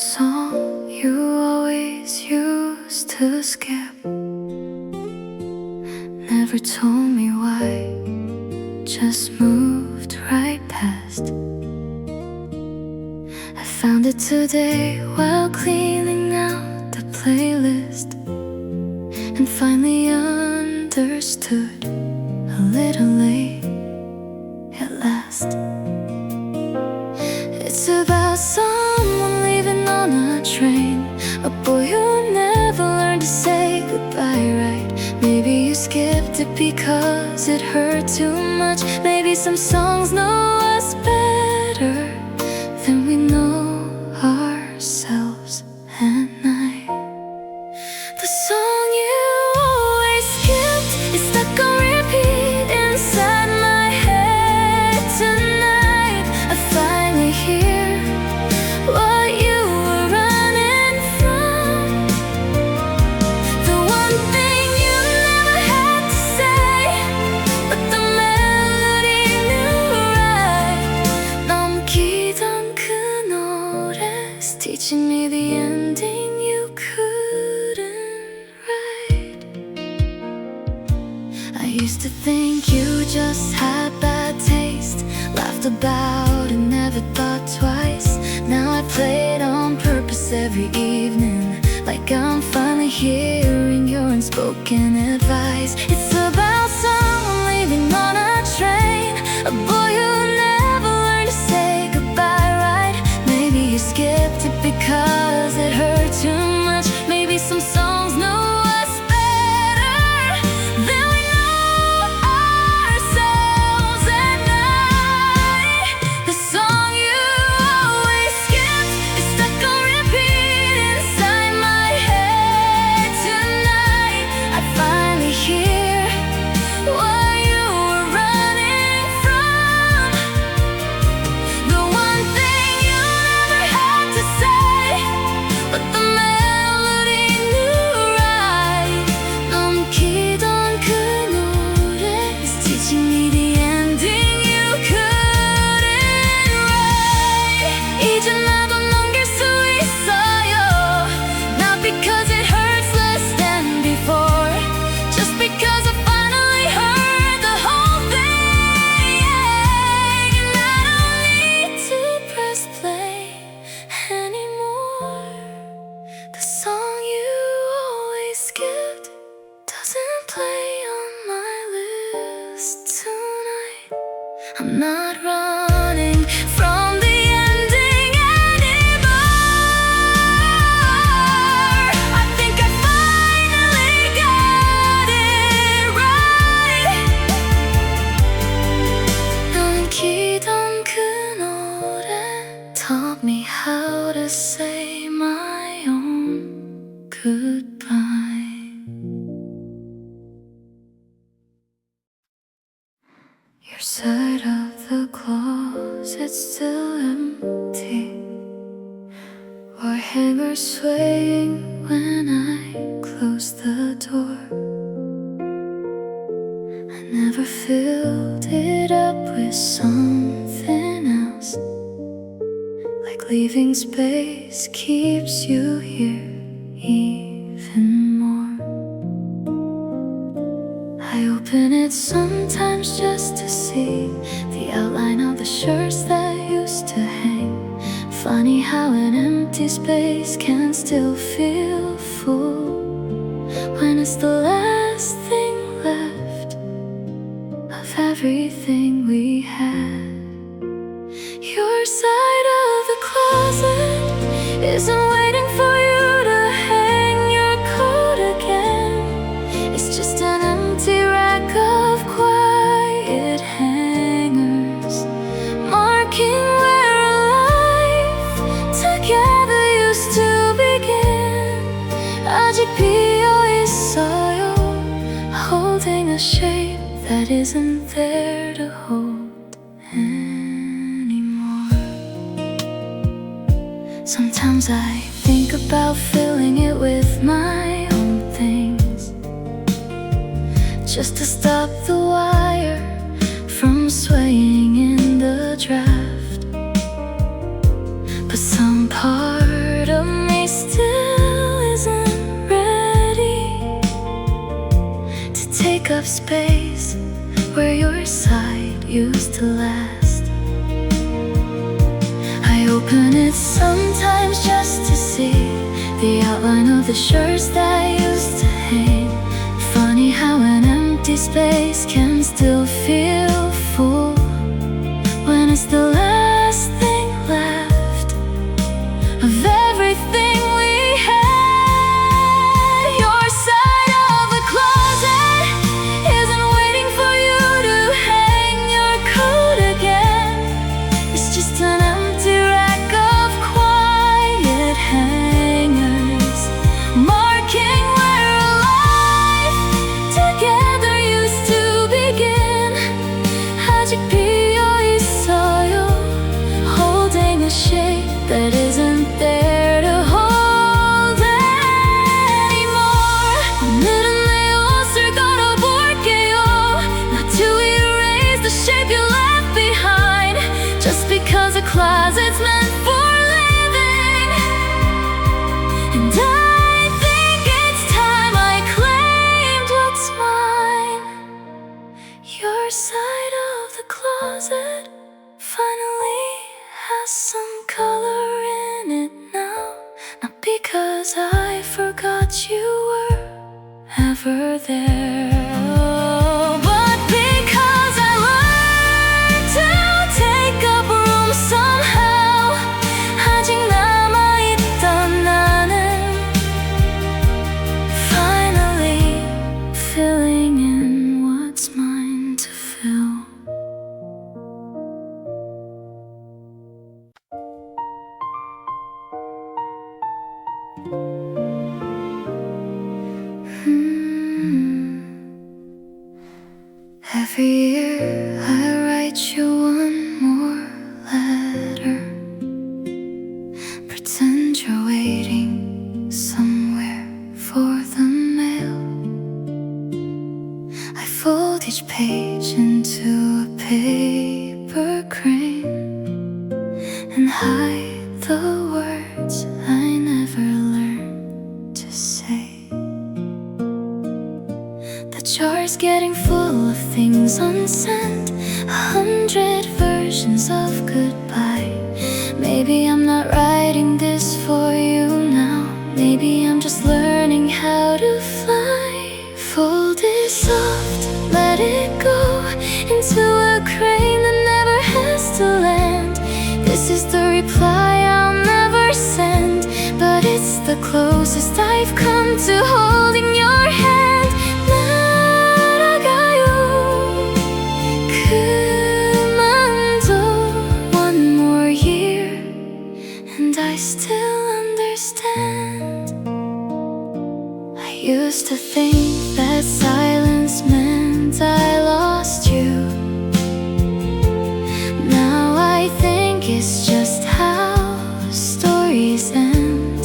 song you always used to skip. Never told me why, just moved right past. I found it today while cleaning out the playlist, and finally understood, a little late at last. It's about someone leaving on a train, a boy who never learned to say goodbye right. Maybe you skipped it because it hurt too much. Maybe some songs know us better than we know ourselves at night. The song you always skipped is stuck on repeat inside my head tonight. I finally hear what you were running from, the one thing you never had to say, but the melody knew right. 넘기던 그 노래 is teaching me the ending you couldn't write. I used to think you just had bad taste, laughed about and never thought twice. Now I play it on purpose every evening, like I'm finally hearing your unspoken advice. It's about someone leaving on a train, a boy who never learned to say goodbye right. Maybe you skipped it because it hurt too much. Maybe some songs know us better than we know ourselves at night. The song you always skipped is stuck on repeat inside my head tonight. I finally hear what you were running from, the one thing you never had to say, but the melody knew right. 넘기던 그 노래 is teaching me the ending you couldn't write. 이제 나도 넘길 수 있어요, not because it hurts less than before, just because I finally heard the whole thing. And I don't need to press play anymore. The song you always skipped doesn't play on my list tonight. I'm not running from the ending anymore. I think I finally got it right. 넘기던 그 노래 taught me how to say my own goodbye. Your side of the closet's still empty, or hangers swaying when I close the door. I never filled it up with something else, like leaving space keeps you here even more. I open it sometimes just to see the outline of the shirts that used to hang. Funny how an empty space can still feel full when it's the last thing left of everything we had. Your side of the closet isn't waiting for you to hang your coat again. It's just an empty rack of quiet hangers, marking where a life together used to begin. 아직 비어 있어요, holding a shape that isn't there to hold anymore. Sometimes I think about filling it with my own things, just to stop the wire from swaying in the draft. But some part of space where your side used to last. I open it sometimes just to see the outline of the shirts that used to hang. Funny how an empty space can still feel full when it's the last thing left of everything we had. Your side of the closet isn't waiting for you to hang your coat again. It's just an empty rack of quiet hangers, marking where a life together used to begin. KPOP 있어요, holding a shape that isn't there to hold anymore. 오늘은 내 옷을 갈아볼게요, not to erase the shape you left behind, just because a closet's meant for living. And I think it's time I claimed what's mine. Your side of the closet finally has some color in it now. Not because I forgot you were ever there, but because I learned to take up room somehow. 아직 남아있던 나는 finally filling in what's mine to fill. Every year I write you one more letter, pretend you're waiting somewhere for the mail. I fold each page into a paper crane and hide the words I never learned to say. The jar's getting full of things unsent, 100 versions of goodbye. Maybe I'm not writing this for you now. Maybe I'm just learning how to fly. Fold it soft, let it go into a crane that never has to land. This is the reply I'll never send, but it's the closest I've come to holding your hand. One more year and I still understand. I used to think that silence meant I lost you. Now I think it's just how stories end.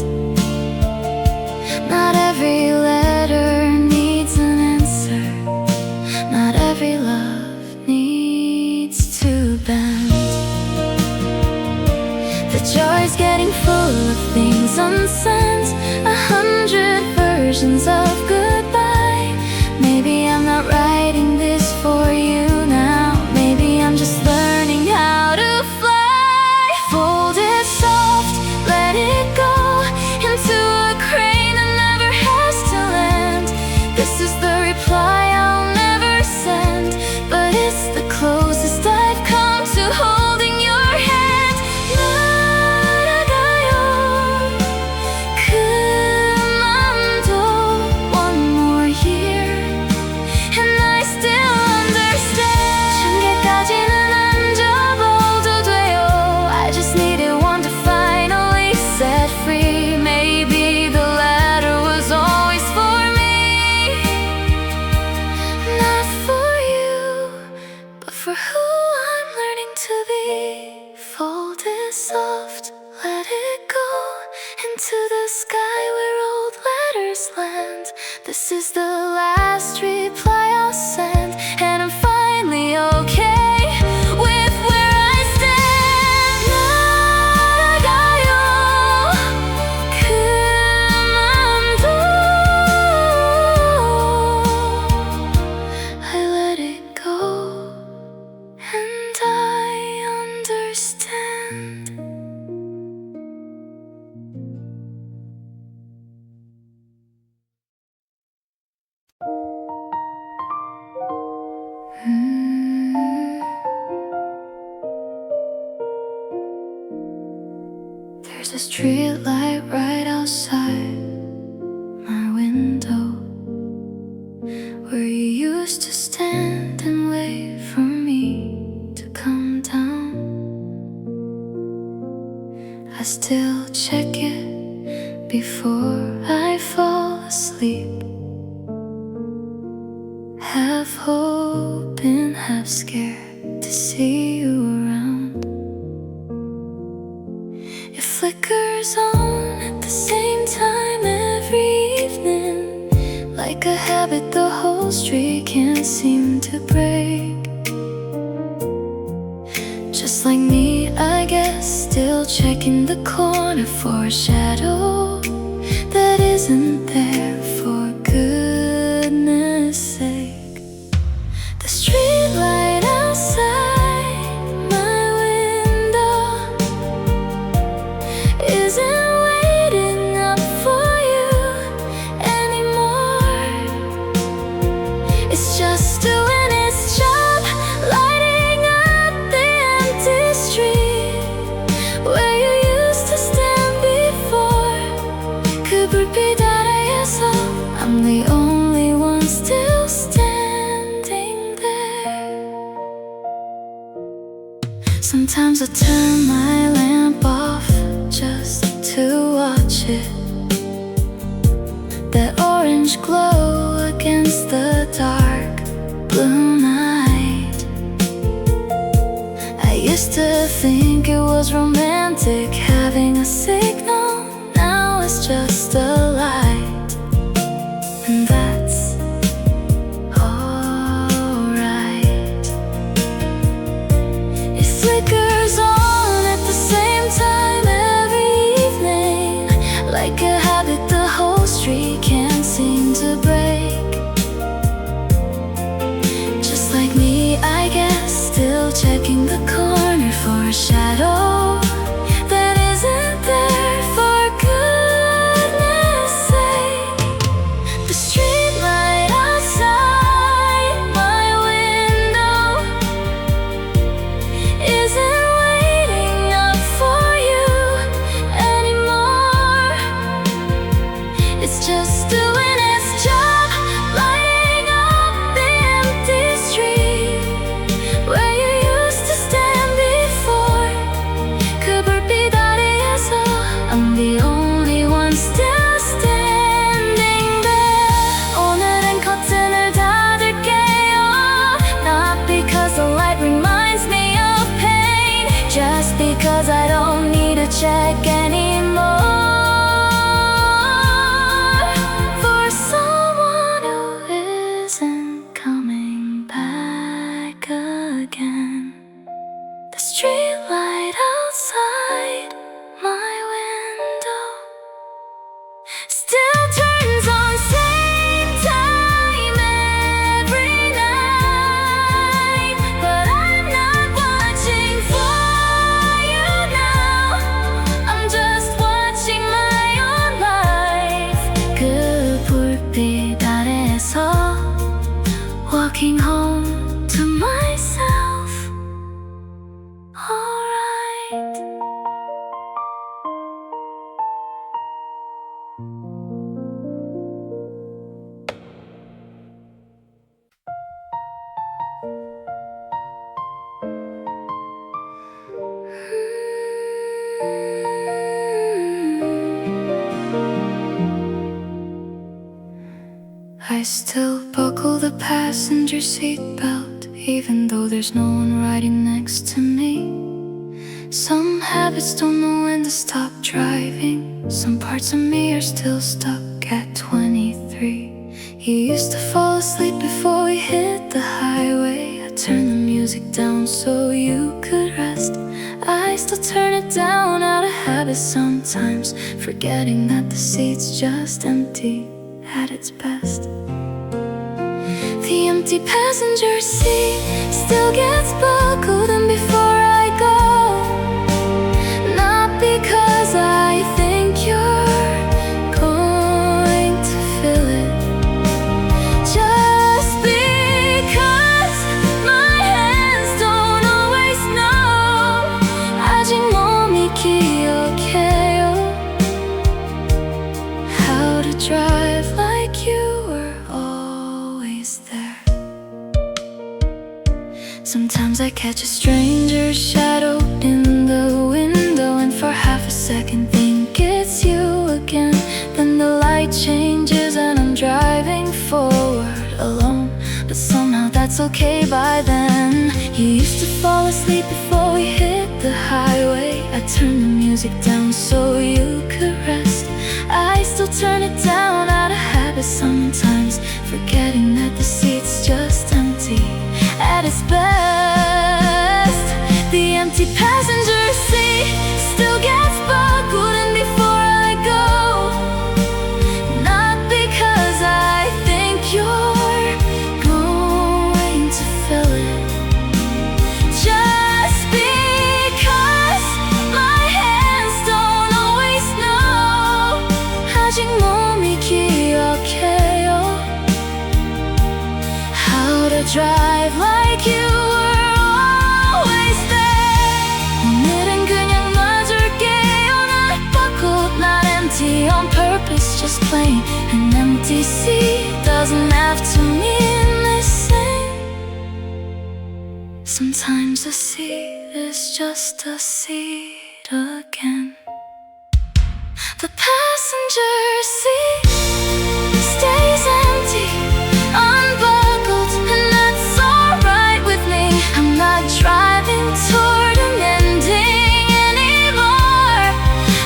Not every letter needs an answer, not every love needs to bend. The jar's getting full of things unsent, 100 versions of goodbye. Maybe I'm not writing this for you now. Maybe I'm just learning how to fly. Fold it soft, let it go into a crane that never has to land. This is the reply I'll never send, but it's the closest I've come to holding your hand. One more year and I still understand. 전개까지는 안 접어도 돼요. I just needed one to finally set free. Maybe the letter was always for me, not for you, but for who I'm learning to be. Fold it soft, let it go into the sky where old letters land. This is the last reply I'll send, and I'm finally okay with where I stand. 나가요, 그만둬. street light right outside my window, where you used to stand and wait for me to come down. I still check it before I fall asleep, half hoping, half scared to see you around. It flickers on at the same time every evening, like a habit the whole street can't seem to break. Just like me, I guess, still checking the corner for a shadow that isn't there, for goodness sake. The street light outside my window isn't waiting up for you anymore. It's just doing its job, lighting up the empty street where you used to stand before. Could repeat that, I guess so. I'm the only one still standing there. Sometimes I turn my lamp off just to watch it, that orange glow against the dark blue night. I used to think it was romantic having a signal, now it's just a light, and that's alright. It flickers on at the same time every evening, like a habit the whole street can't seem to break. Just like me, I guess, still checking the corner for a shadow that isn't there, for goodness sake. The street light outside my window isn't waiting up for you anymore. It's just doing its job, lighting up the empty street where you used to stand before. Could be that, yes, oh, I'm the only one still standing there. 오늘은 커튼을 닫을게요, not because the light reminds me of pain, just because I don't need to check anymore. For someone who isn't coming back again. The street light outside my window still turns on same time every night, but I'm not watching for you now, I'm just watching my own life. 그 불빛 아래에서 walking home to myself. Alright. I still buckle the passenger seat belt, even though there's no one riding next to me. Some habits don't know when to stop driving. Some parts of me are still stuck at 23. You used to fall asleep before we hit the highway. I turned the music down so you could rest. I still turn it down out of habit sometimes, forgetting that the seat's just empty at its best. The empty passenger seat still gets buckled in before I go, not because I think you're going to fill it, just because my hands don't always know. 아직 몸이 기억해요. I catch a stranger's shadow in the window, and for half a second think it's you again. Then the light changes and I'm driving forward alone, but somehow that's okay by then. You used to fall asleep before we hit the highway. I turned the music down so you could rest. I still turn it down out of habit sometimes, forgetting that the seat's just empty at its best. The empty passenger seat still gets buckled in before I go. Not because I think you're going to fill it, just because my hands don't always know 아직 몸이 기억해요 how to drive like you were always there. 오늘은 그냥 놔줄게요. Not buckled, not empty on purpose, just plain. An empty seat doesn't have to mean the same. Sometimes a seat is just a seat again. The passenger seat stays empty, unbuckled, and that's alright with me. I'm not driving toward an ending anymore.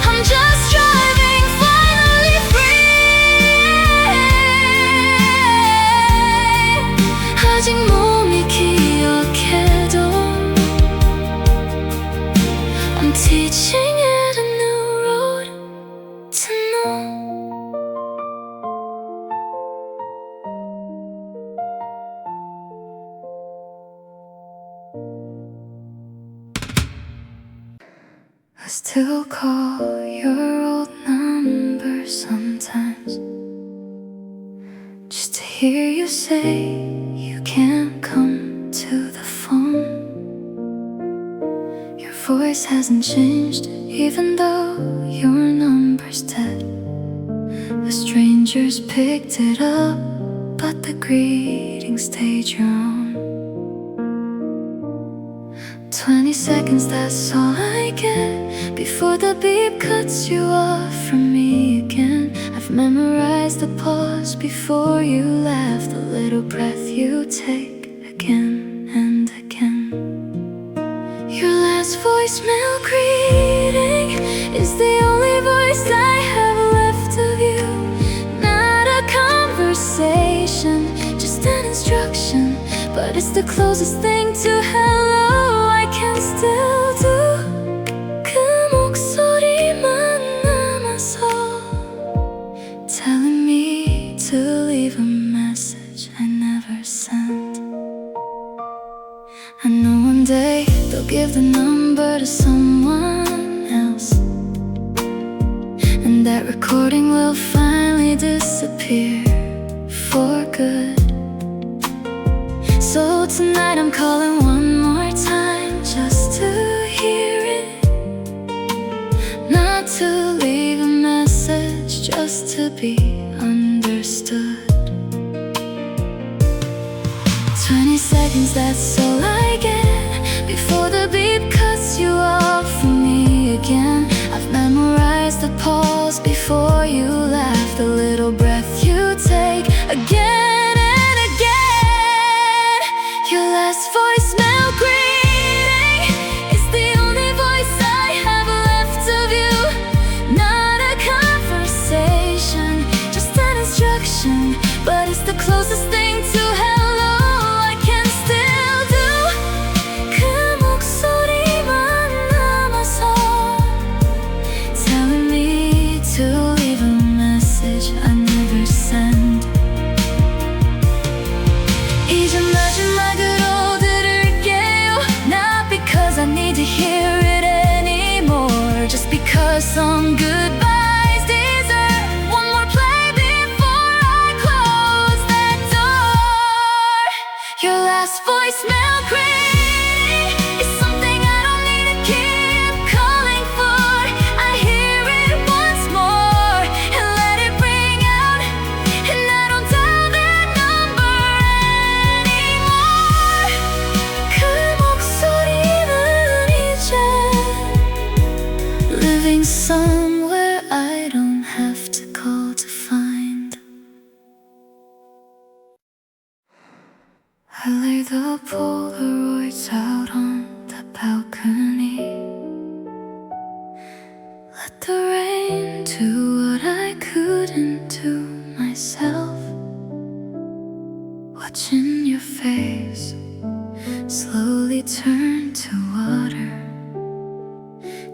I'm just driving finally free. 아직 몸이 기억해도 I'm teaching it a new road to know. I still call your old number sometimes, just to hear you say you can't come to the phone. Your voice hasn't changed, even though your number's dead. The strangers picked it up, but the greeting stayed your own. 20 seconds, that's all I get before the beep cuts you off from me again. I've memorized the pause before you laugh, the little breath you take again and again. Your last voicemail greeting is the only voice I have left of you. Not a conversation, just an instruction, but it's the closest thing to hello I can still do. 그 목소리만 남아서 telling me to leave a message I never sent. I know one day they'll give the number to someone else, and that recording will finally disappear for good. So tonight I'm calling one more time, just to hear it. Not to leave a message, just to be understood. 20 seconds, that's all I get before the beep cuts you off from me again. I've memorized the pause before you laugh, the little breath you take again and again. Your last voicemail greeting is the only voice I have left of you. Not a conversation, just an instruction, but it's the closest thing to hello I can still do. 그 목소리만 남아서 telling me to leave a message I never sent. 이제 마지막으로 들을게요. Not because I need to hear it anymore, just because some goodbyes deserve one more play before I close that door. Your last voicemail greeting is something I don't need to keep calling for. I hear it once more and let it ring out, and I don't dial that number anymore. 그 목소리 I lay the Polaroids out on the balcony. Let the rain do what I couldn't do myself. Watching your face slowly turn to water,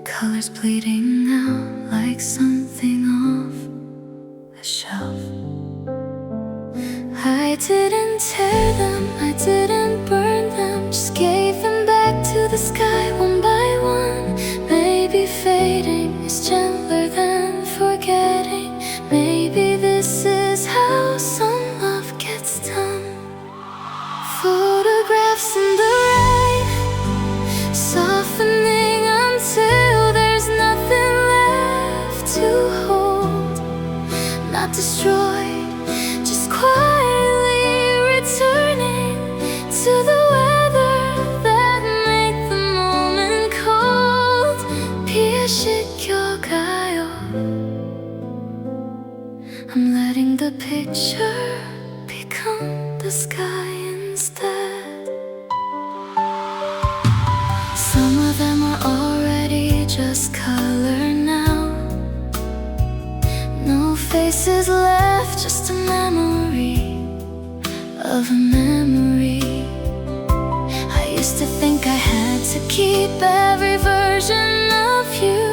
colors bleeding out like something off a shelf. I didn't tear them, I didn't burn them, just gave them back to the sky one by one. Maybe fading is gentler than forgetting. Maybe this is how some love gets done. Photographs in the rain, softening until there's nothing left to hold. Not destroyed, just quietly returning to the weather that made the moment cold. 피에 식혀가요. I'm letting the picture become the sky instead. Some of them are already just color now. No faces left, just a memory of a memory. I used to think I had to keep every version of you.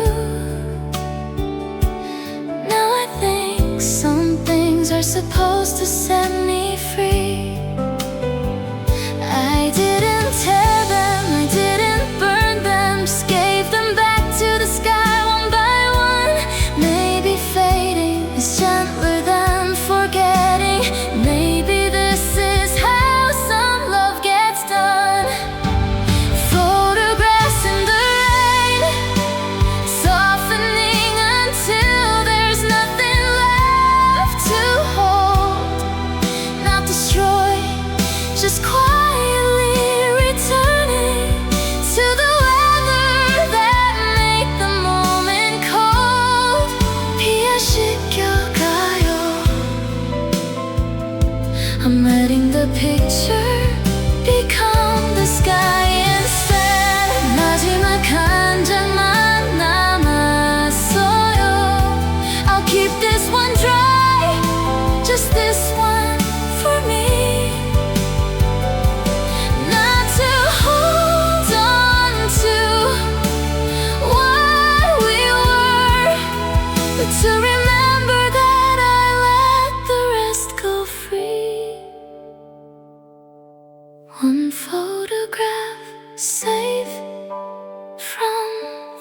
Now I think some things are supposed to set me free. I didn't tear them, I didn't burn them, just gave them back to the sky one by one. Maybe fading is gentler than forgetting. Maybe this is how some love gets done. Photographs in the rain, softening until there's nothing left to hold. Not destroyed, just quietly returning to the weather that made the moment cold. 피에 식혀가요. I'm letting the picture become the sky instead. 마지막 한 장만 남았어요. I'll keep this one dry, just this one for me. Not to hold on to what we were, but to remember that I let the rest go free. One photograph safe from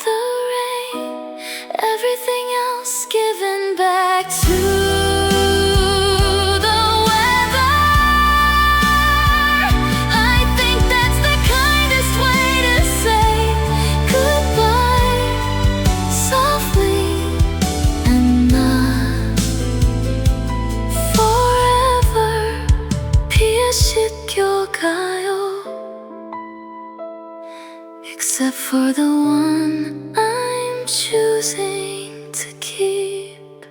the rain, everything else given back to the weather. I think that's the kindest way to say goodbye, softly and not forever. 피에 식혀가요. Except for the one I'm choosing to keep.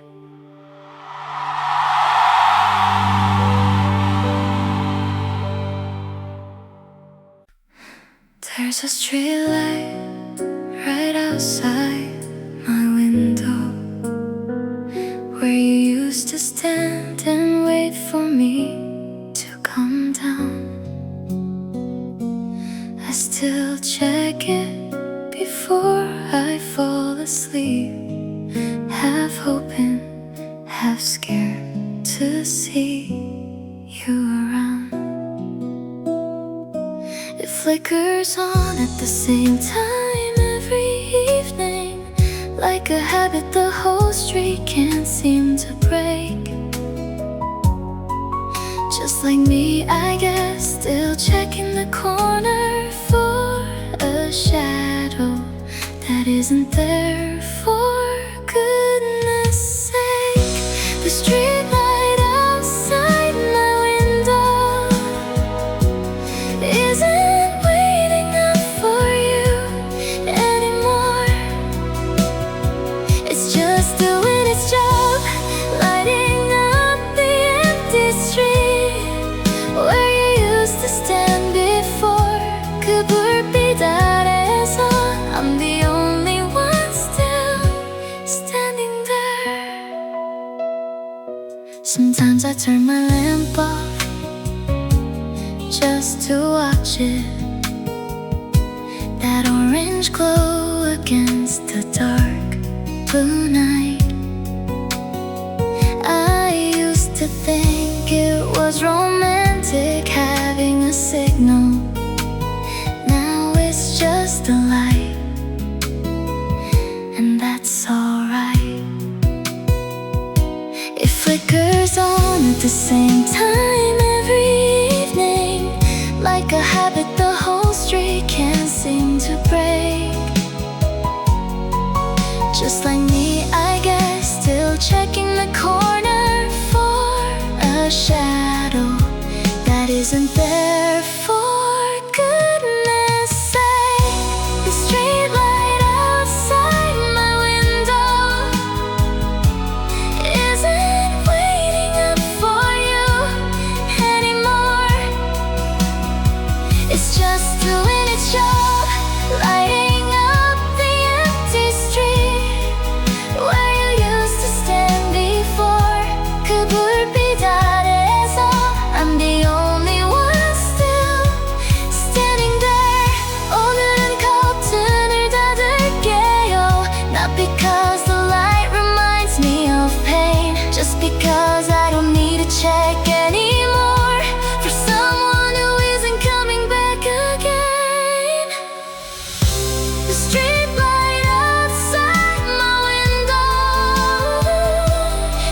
There's a street light right outside my window, where you used to stand and wait for me to come down. I still check it before I fall asleep, half hoping, half scared to see you around. It flickers on at the same time every evening, like a habit the whole street can't seem to break. Just like me, I guess, still checking the corner for a shadow that isn't there, for goodness sake. The street light outside my window isn't waiting up for you anymore. It's just doing its job, lighting up the empty street where you used to stand I turn my lamp off just to watch it, that orange glow against the dark blue night. I used to think it was romantic having a signal. Now it's just a light, and that's alright. It flickers on at the same time every evening, like a habit the whole street can't seem to break. Just like me, I guess, still checking the corner for a shadow that isn't there. For goodness sake, the street light outside my window isn't waiting up for you anymore. It's just doing its job, lighting up the empty street where you used to stand before. 그불 빛 아래서 I'm the only one still standing there. 오늘은 커튼을 닫을게요, not because the light reminds me of pain, just because I don't need to check anymore for someone who isn't coming back again. The street light outside my window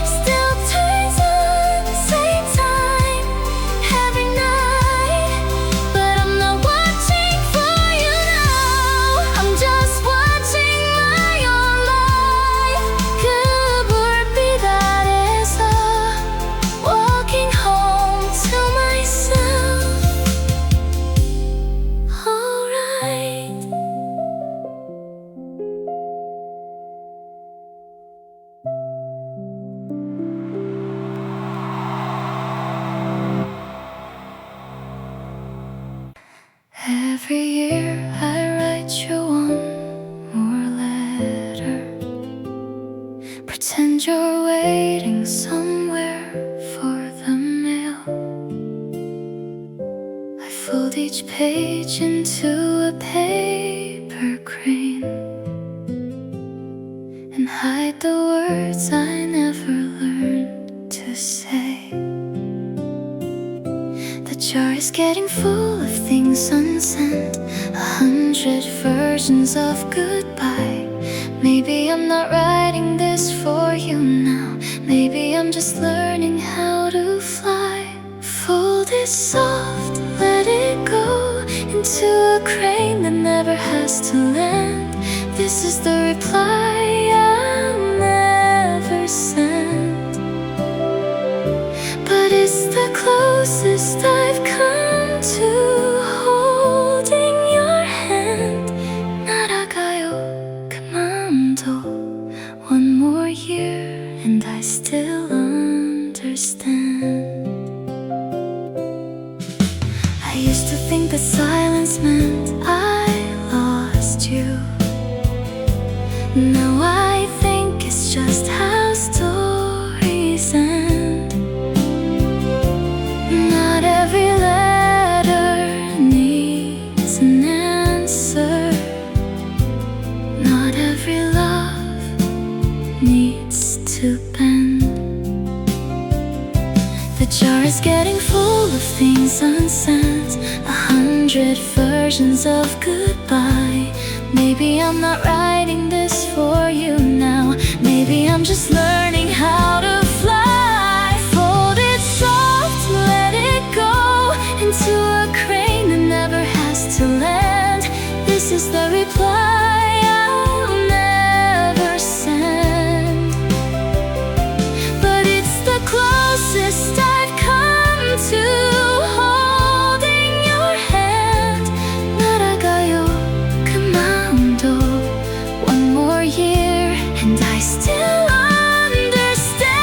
still turns on the same time every night, but I'm not watching for you now. I'm just watching my own life. 그불빛 아래서 walking home to myself. Alright. Every year I write you one more letter, pretend you're waiting somewhere for the mail. I fold each page into a paper crane and hide the words I never learned to say. The jar is getting full of things unsent, 100 versions of goodbye. Maybe I'm not writing this for you now. Maybe I'm just learning how to fly. Fold it soft, let it go into a crane that never has to land. This is the reply I'll never send, but it's the closest I've come to holding your hand. 날아가요 그만둬. One more year and I still understand. I used to think that silence meant I lost you. Now I think it's just how stories end. Not every letter needs an answer. Not every love needs to bend. The jar is getting full of things unsent, 100 versions of goodbye. Maybe I'm not writing this for you now. Maybe I'm just learning how to fly. Fold it soft, let it go into a crane that never has to land. This is the reply I'll never send, but it's the closest I've come to holding your hand. 날아가요 그만둬. One more year and I still understand.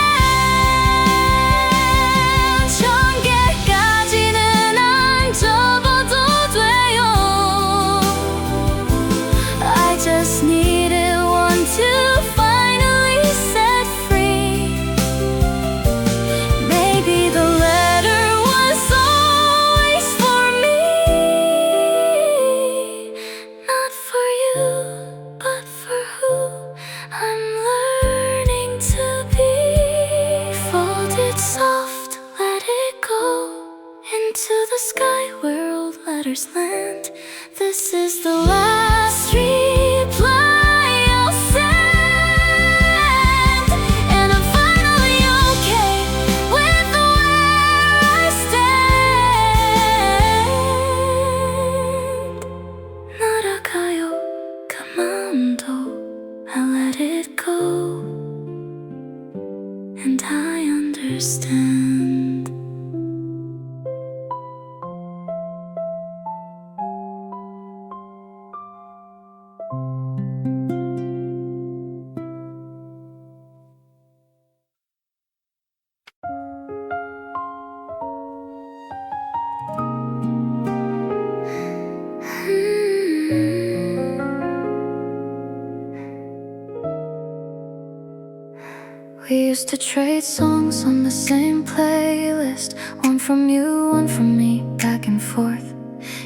the sky where old letters land. This is the last reply I'll send, and I'm finally okay with where I stand. 날아가요 가만도 I let it go, and I understand. We used to trade songs on the same playlist, one from you, one from me, back and forth.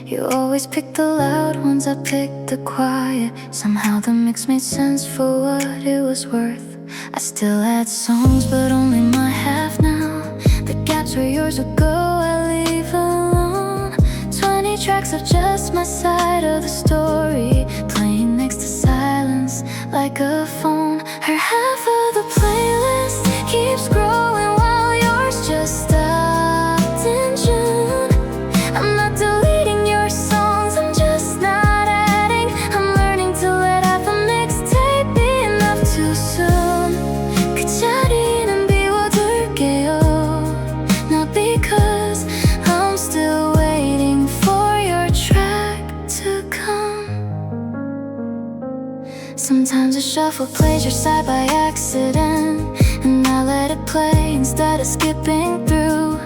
You always picked the loud ones, I picked the quiet. Somehow the mix made sense for what it was worth. I still had songs, but only my half now. The gaps where yours would go, I leave alone. 20 tracks of just my side of the story, playing next to silence like a phone. Her half of the playlist keeps growing while yours just stopped in June. I'm not deleting your songs, I'm just not adding. I'm learning to let half a mixtape be enough too soon. 그 자리는 비워둘게요. Not because I'm still waiting for your track to come. Sometimes a shuffle plays your side by accident, and I let it play instead of skipping through.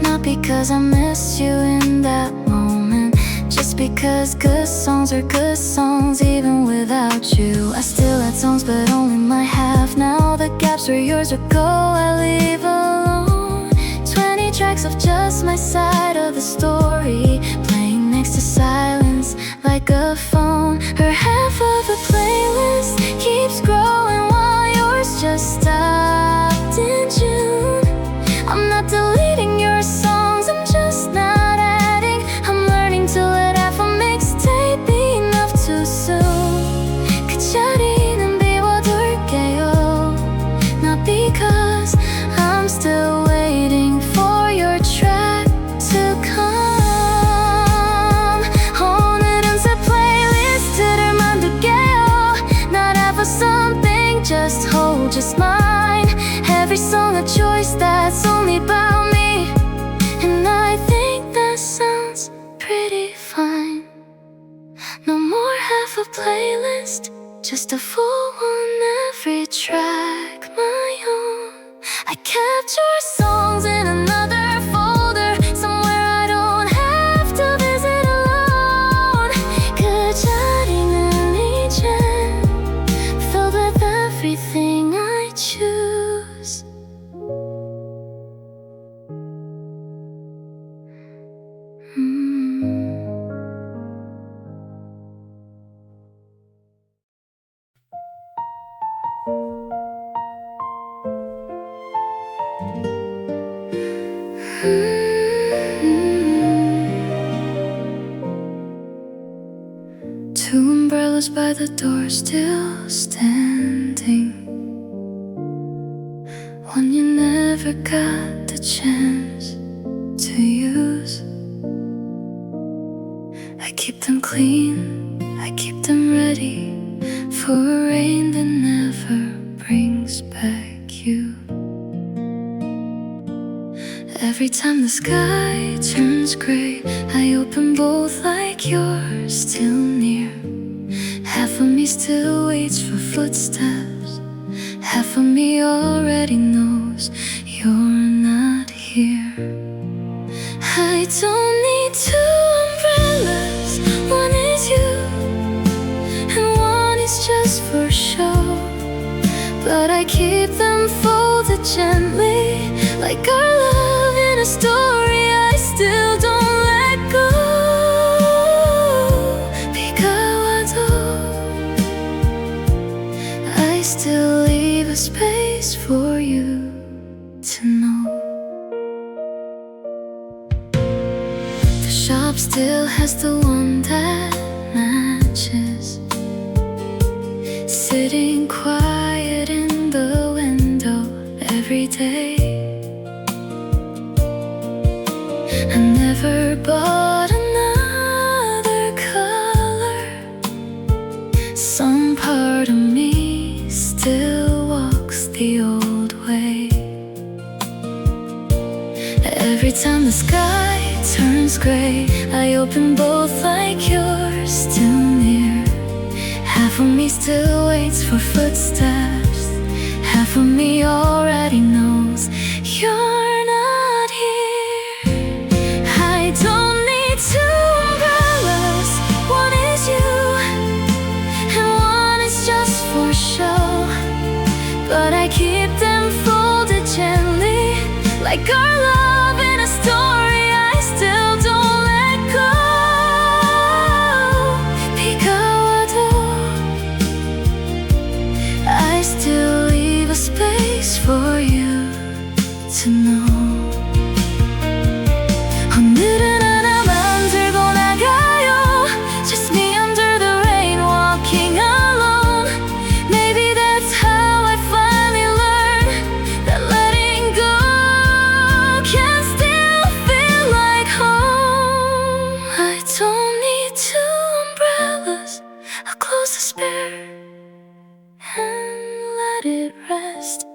Not because I miss you in that moment, just because good songs are good songs even without you. I still had songs, but only my half now. The gaps where yours would go, I leave alone. 20 tracks of just my side of the story, playing next to silence like a phone. Her half of the playlist keeps growing while yours just stopped in June. I'm not deleting your songs, I'm just not adding. I'm learning to let half a mixtape be enough too soon. 그 자리는 비워둘게요. Not because I'm still waiting for your track to come. 오늘은 새 플레이리스트를 만들게요. Not half of something, just hold, just mine. Every song a choice that's only about me, and I think that sounds pretty fine. No more half a playlist, just a full one, every track my own. I capture songs in another folder, somewhere I don't have to visit alone. 그 자리는 이젠 filled with everything I choose. Two umbrellas by the door still standing, one you never got the chance to use. I keep them clean, I keep them ready for a rain that never brings back you. Every time the sky turns gray, I open both like you're still near. Half of me still waits for footsteps, half of me already knows you're not here. I don't need two umbrellas, one is you and one is just for show. But I keep them folded gently, like our love in a story I still don't let go. 비가 와도 I still leave a space for you to know. The shop still has the one that matches, sitting quiet in the window every day. I never bought another color. Some part of me still walks the old way. Every time the sky turns gray, I open both like yours, still near. Half of me still waits for footsteps. Half of me already knows you're not here. I don't need two umbrellas. One is you, and one is just for show. But I keep them folded gently, like our love in a story I still don't let go. I still leave a space for you to know. 오늘은 하나 만들고 나가요. Just me under the rain, walking alone. Maybe that's how I finally learned that letting go can still feel like home. I don't need two umbrellas. I'll close the spare and let it rest.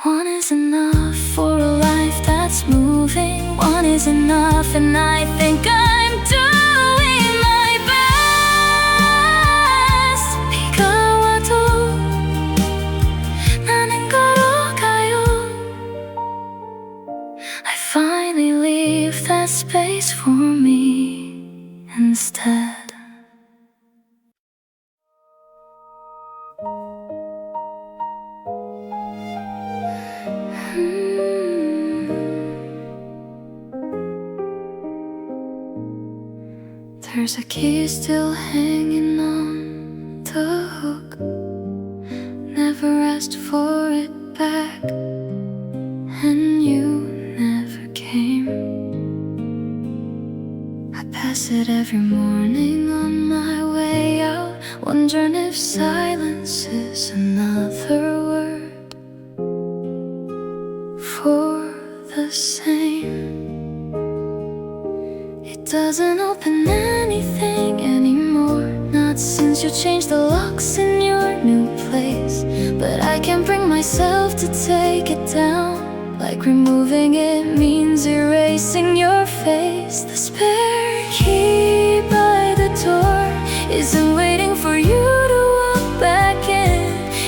One is enough for a life that's moving. One is enough, and I think I'm doing my best. 비가 와도 나는 걸어가요. I finally leave that space for me instead. There's a key still hanging on the hook. Never asked for it back, and you never came. I pass it every morning on my way out, wondering if silence is another word for the same. It doesn't open anything anymore, not since you changed the locks in your new place. But I can't bring myself to take it down, like removing it means erasing your face. The spare key by the door isn't waiting for you to walk back in.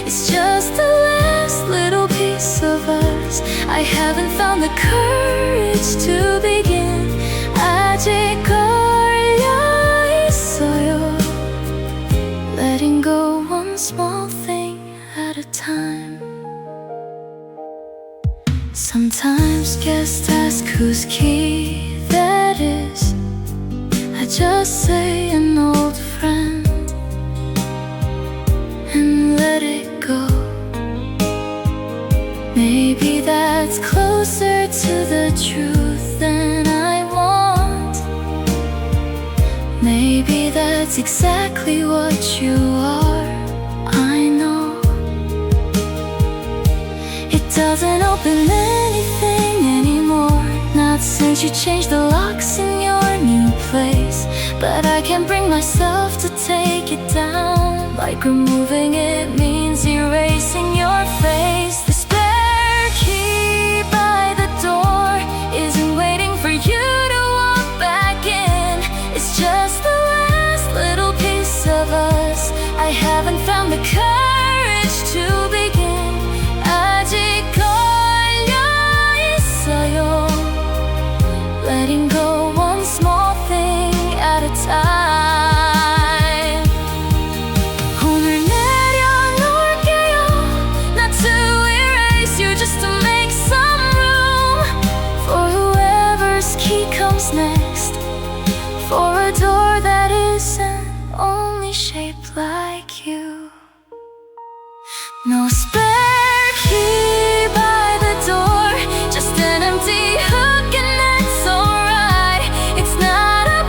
It's just the last little piece of us. I haven't found the courage to begin. 아직 걸려있어요. Letting go one small thing at a time. Sometimes guests ask whose key that is. I just say an old friend and let it go. Maybe that's closer to the truth than I want. Maybe that's exactly what you are. I know it doesn't open anything anymore, not since you changed the locks in your new place. But I can't bring myself to take it down, like removing it means erasing your face. The spare key by the door isn't waiting for you to walk back in. It's just the last little piece of us. I haven't found the courage to begin. 아직 걸려있어요. Letting go one small thing at a time. 오늘 내려놓을게요. Not to erase you, just to make some room for whoever's key comes next. For a door that isn't only shaped like you. No spare key by the door, just an empty hook, and that's alright. It's not a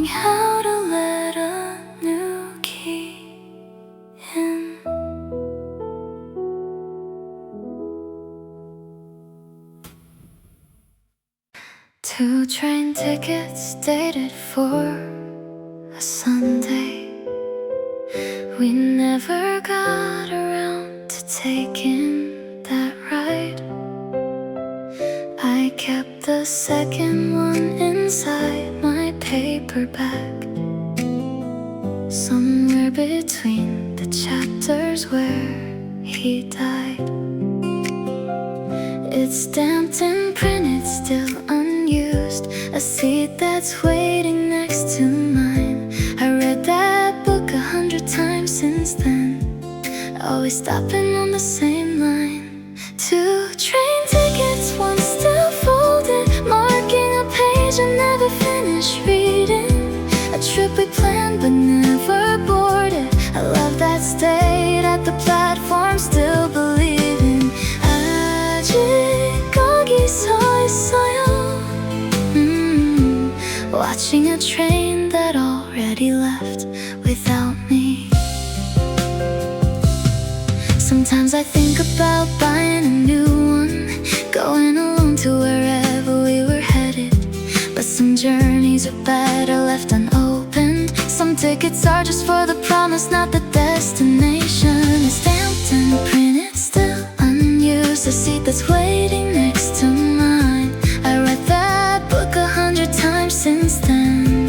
how to let a new key in. 2 train tickets dated for a Sunday. We never got around to taking that ride. I kept the second one inside my paper bag, somewhere between the chapters where he died. It's stamped and printed, still unused, a seat that's waiting next to mine. I read that book 100 times since then, always stopping on the same line. 2 train tickets, one still folded, marking a page I never finished reading. A trip we planned but never boarded, a love that stayed at the platform, still believing. 아직 거기 서 있어요. Watching a train that already left without me. Sometimes I think about buying a new one, going alone to wherever we were headed. But some journeys are better left unopened. Some tickets are just for the promise, not the destination. It's stamped and printed, still unused, a seat that's waiting next to mine. I read that book 100 times since then,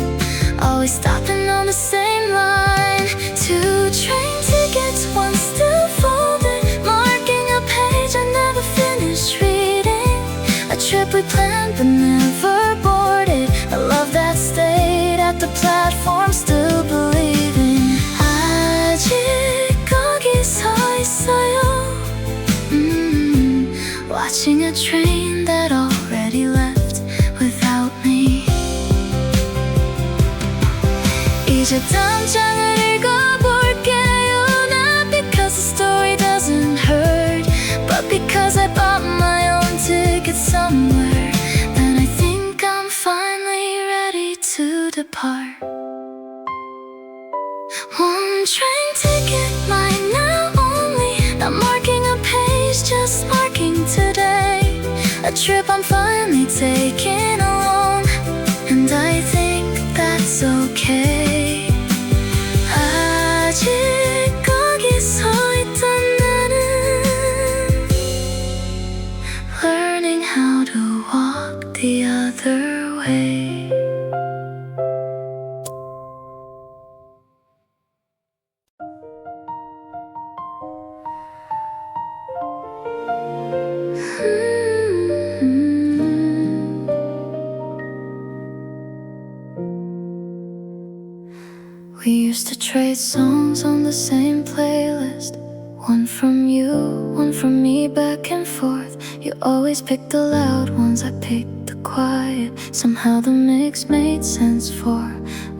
always stopping on the same line. 2 train tickets, one still folded, marking a page I never finished reading. A trip we planned but never boarded, a love that stayed at the platform, still believing. 아직 거기 서 있어요. Watching a train that already left without me. 이제 다음 장을 읽어볼게요. Not because the story doesn't hurt, but because I bought my own ticket somewhere. Then I think I'm finally ready to depart. 1 train ticket, mine now only, not marking a page, just marking today. A trip I'm finally taking alone, and I think that's okay. 아직 거기 서 있던 나는, learning how to walk the other way. We used to trade songs on the same playlist, one from you, one from me, back and forth. You always picked the loud ones, I picked the quiet. Somehow the mix made sense for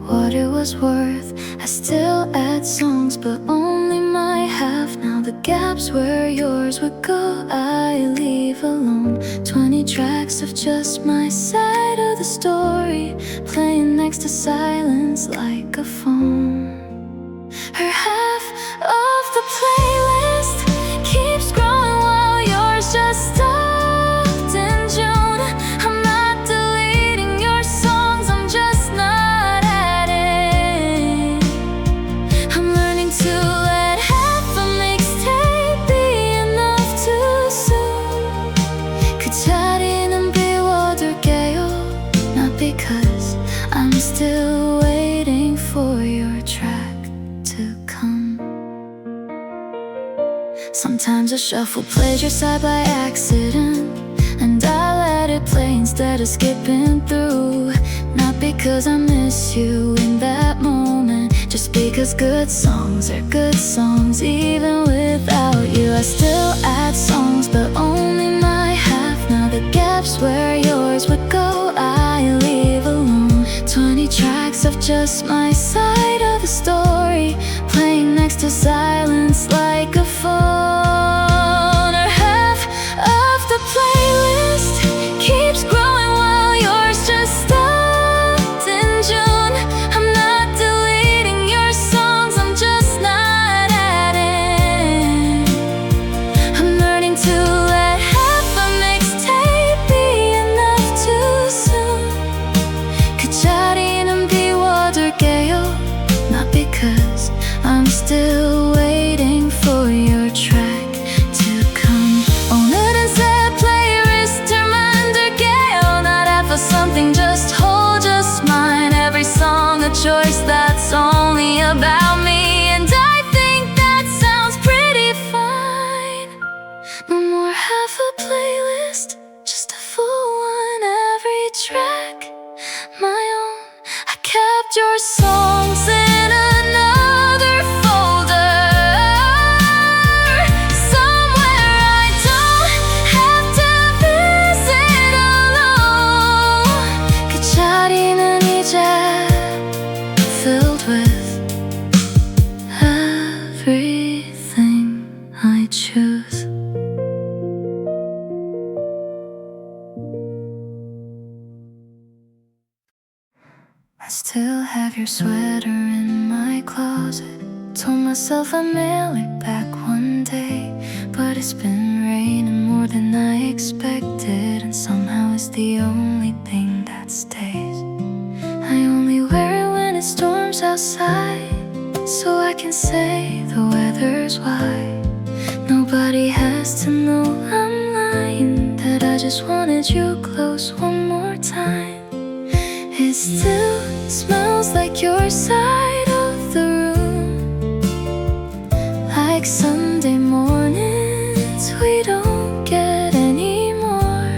what it was worth. I still add songs, but only my half. Now the gaps where yours would go, I leave alone. 20 tracks of just my side of the story, playing next to silence like a phone. Her half of the playlist keeps growing while yours just stopped in June. I'm not deleting your songs, I'm just not adding. I'm learning to let half a mixtape be enough too soon. 그 자리는 비워둘게요, not because I'm still waiting for your track to come. Sometimes I shuffle plays your side by accident, and I let it play instead of skipping through. Not because I miss you in that moment, just because good songs are good songs even without you. I still add songs, but only my half. Now the gaps where yours would go, I leave alone. 20 tracks of just my side of the story, playing next to silence like a phone. Or half of the playlist keeps growing while yours just stopped in June. song, a choice that's only about me. And I think that sounds pretty fine. No more half a playlist, just a full one, every track my own. I kept your songs in another folder, somewhere I don't have to visit alone. 기차리는 이제 filled with everything I choose. I still have your sweater in my closet. Told myself I'd mail it back one day, but it's been raining more than I expected, and somehow it's the only thing that stays. I only wear it when it storms outside, so I can say the weather's wide. Nobody has to know I'm lying, that I just wanted you close one more time. It still smells like your side of the room, like Sunday mornings we don't get anymore.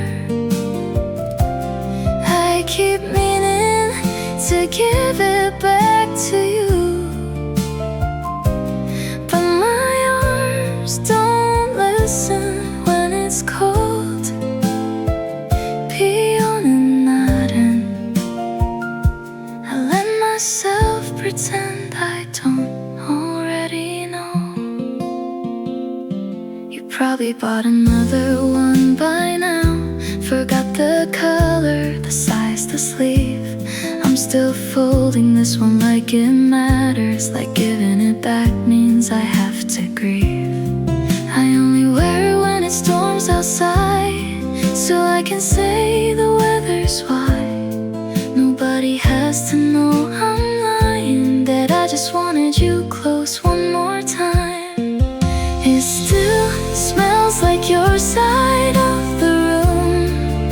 I keep meaning to give it back to you, but my arms don't listen when it's cold. Pretend I don't already know. You probably bought another one by now, forgot the color, the size, the sleeve. I'm still folding this one like it matters, like giving it back means I have to grieve. I only wear it when it storms outside, so I can say the weather's wide. Nobody has to know I'm lying, that I just wanted you close one more time. It still smells like your side of the room,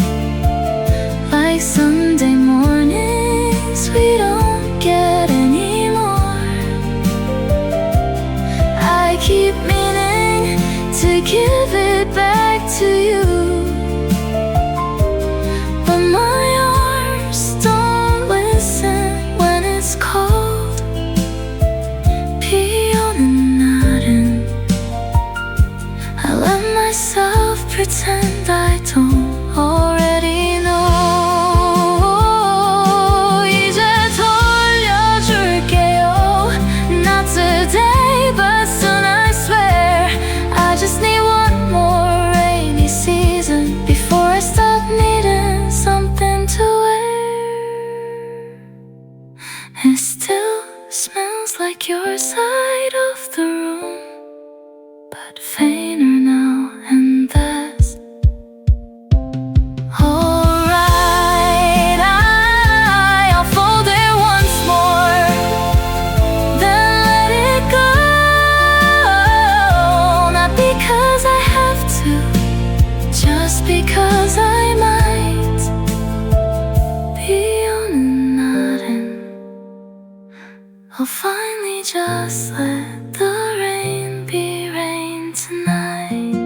like Sunday mornings we don't get anymore. I keep meaning to give it back to you, but my arms don't listen when it's cold. Pretend I don't already know. 이제 돌려줄게요. Not today, but soon I swear. I just need one more rainy season before I stop needing something to wear. It still smells like your side of the room, but fainter now, and that's alright. I'll fold it once more, then let it go. Not because I have to, just because I might be on and nodding. I'll finally just let the rain be rain tonight.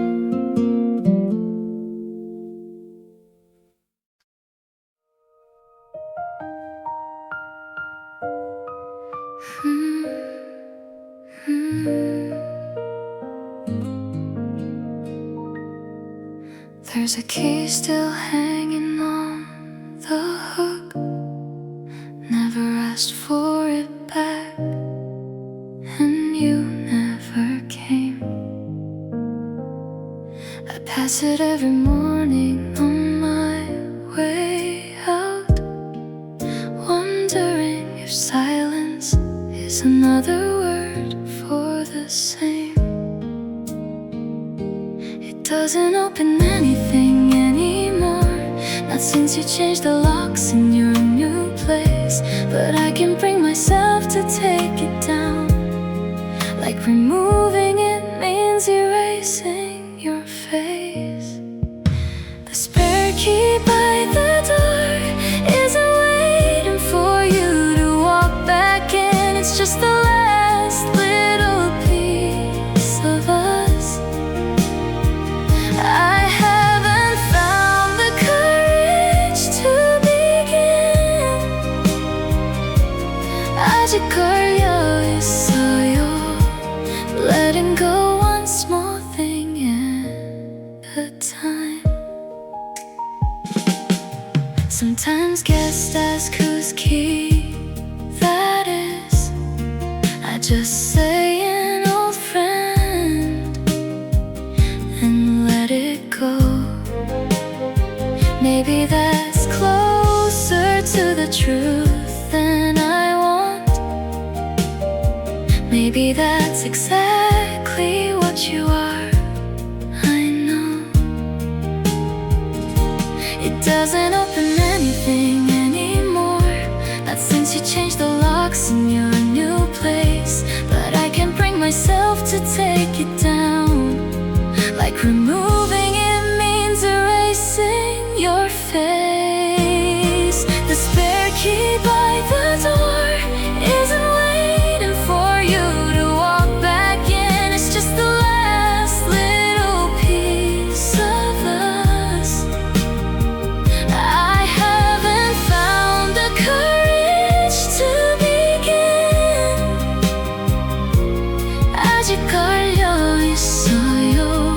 There's a key still hanging on the hook. Never asked for it back, and you never came. I pass it every morning on my way out, wondering if silence is another word for the same. It doesn't open anything anymore, not since you changed the locks in your new place. But I can bring myself to take it down, like removing it means erasing your face. The spare key by the door isn't waiting for you to 아직 걸려 있어요. Letting go one small thing at a time. Sometimes guests ask whose key that is. I just say an old friend and let it go. Maybe that's closer to the truth than I want. Maybe that's exactly what you are. I know it doesn't open anything anymore, not since you changed the locks in your new place. But I can't bring myself to take it down. Like removing it means erasing your face. The spare key by the door isn't waiting for you to walk back in. It's just the last little piece of us. I haven't found the courage to begin. 아직 걸려 있어요.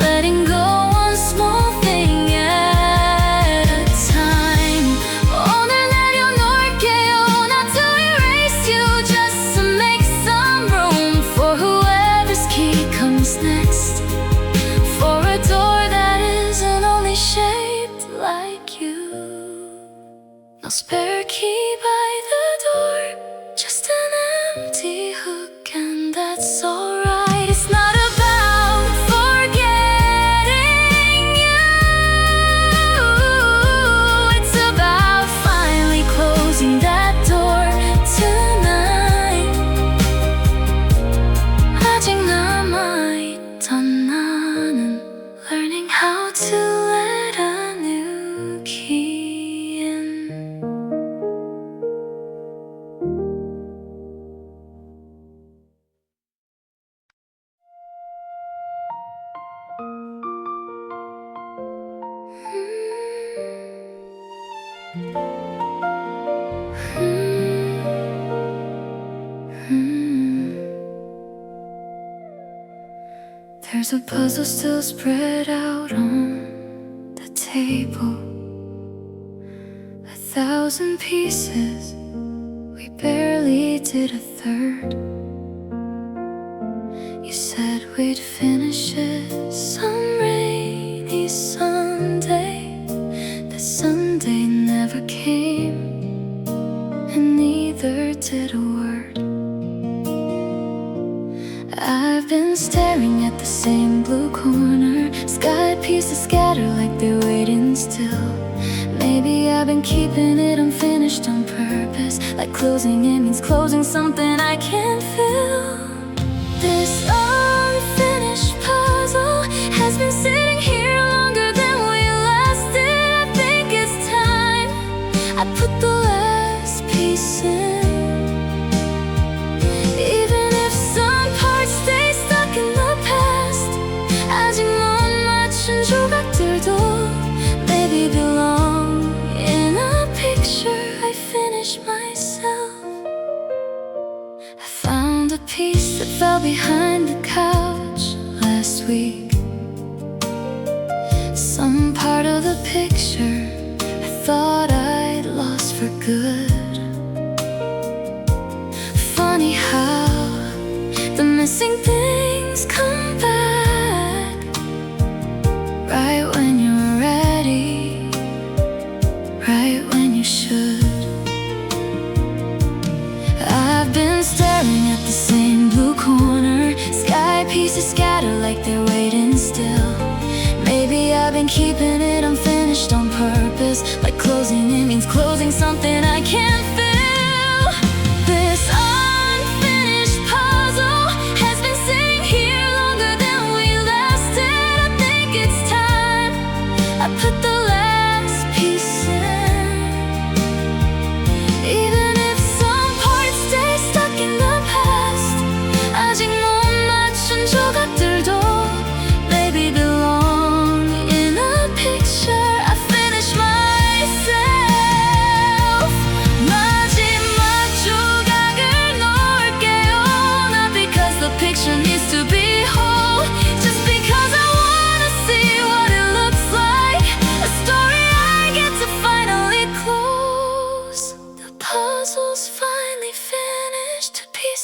Letting go one small thing at a time. 오늘 내려놓을게요. Not to erase you, just to make some room for whoever's key comes next. For a door that isn't only shaped like you. No spare key by the door, just an empty hook, and that's alright. It's not about forgetting you. It's about finally closing that door tonight. 아직 남아있던 나는 learning how to let a new key in. There's a puzzle still spread out on the table. 1,000 pieces, we barely did a third. You said we'd finish it some rainy Sunday. That Sunday never came, and neither did a word. I've been staring at the same blue corner. Sky pieces scatter like they're waiting still. Maybe I've been keeping it unfinished on purpose. Like closing it means closing something I can't feel. This unfinished puzzle has been sitting here longer than we lasted. I think it's time I put the last piece in. Even if some parts stay stuck in the past, 아직 못 맞춘 조각들도 maybe belong in a picture I finished myself. I found a piece that fell behind the couch last week. Some part of the picture I thought I'd lost for good. Funny how the missing things come back right when you're ready, right when you should. I've been staring at the same blue corner. Sky pieces scatter like they're waiting still. Maybe I've been keeping it unfinished on purpose. Like closing it means closing something I can't feel. This unfinished puzzle has been sitting here longer than we lasted. I think it's time I put the last piece in. Even if some parts stay stuck in the past, 아직 못 맞춘 조각들도 maybe belong in a picture I finished myself.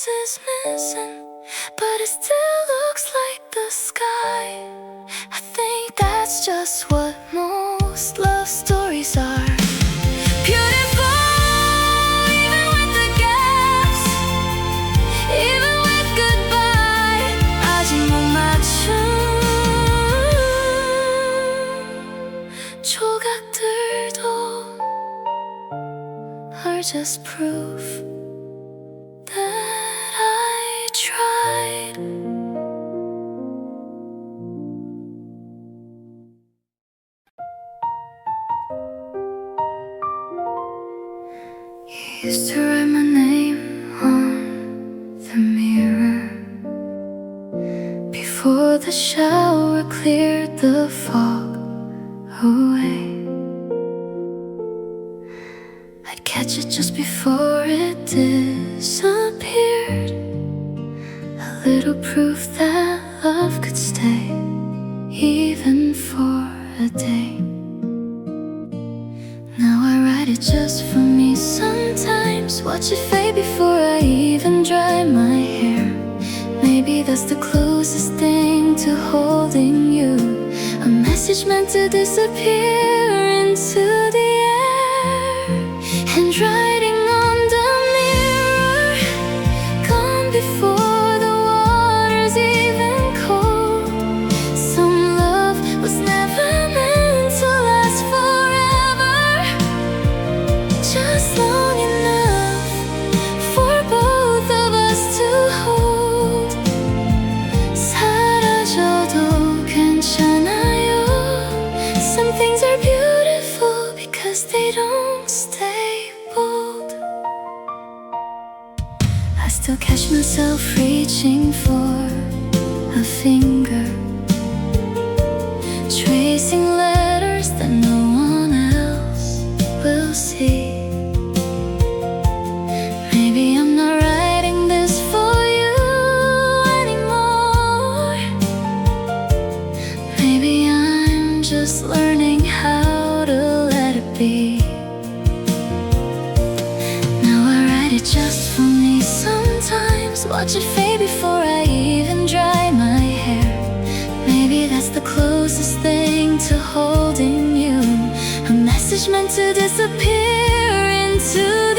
is missing, but it still looks like the sky. I think that's just what most love stories are. Beautiful, even with the gaps, even with goodbye. 하지만 맞춤 조각들도 are just proof that I tried. You used to write my name on the mirror before the shower cleared the fog away. I'd catch it just before it disappeared, a little proof that love could stay, even for a day. Now I write it just for me sometimes, watch it fade before I even dry my hair. Maybe that's the closest thing to holding you, a message meant to disappear into the air. Handwriting on the mirror, gone before the water's even cold. Some love was never meant to last forever, just long enough for both of us to hold. 사라져도 괜찮아요. Some things are beautiful because they don't stay bold. I still catch myself reaching for a finger, tracing letters that no one else will see. Maybe I'm not writing this for you anymore. Maybe I'm just learning how to let it be. Now I write it just for me sometimes, watch it fade before I even dry my hair. Maybe that's the closest thing to holding you, a message meant to disappear into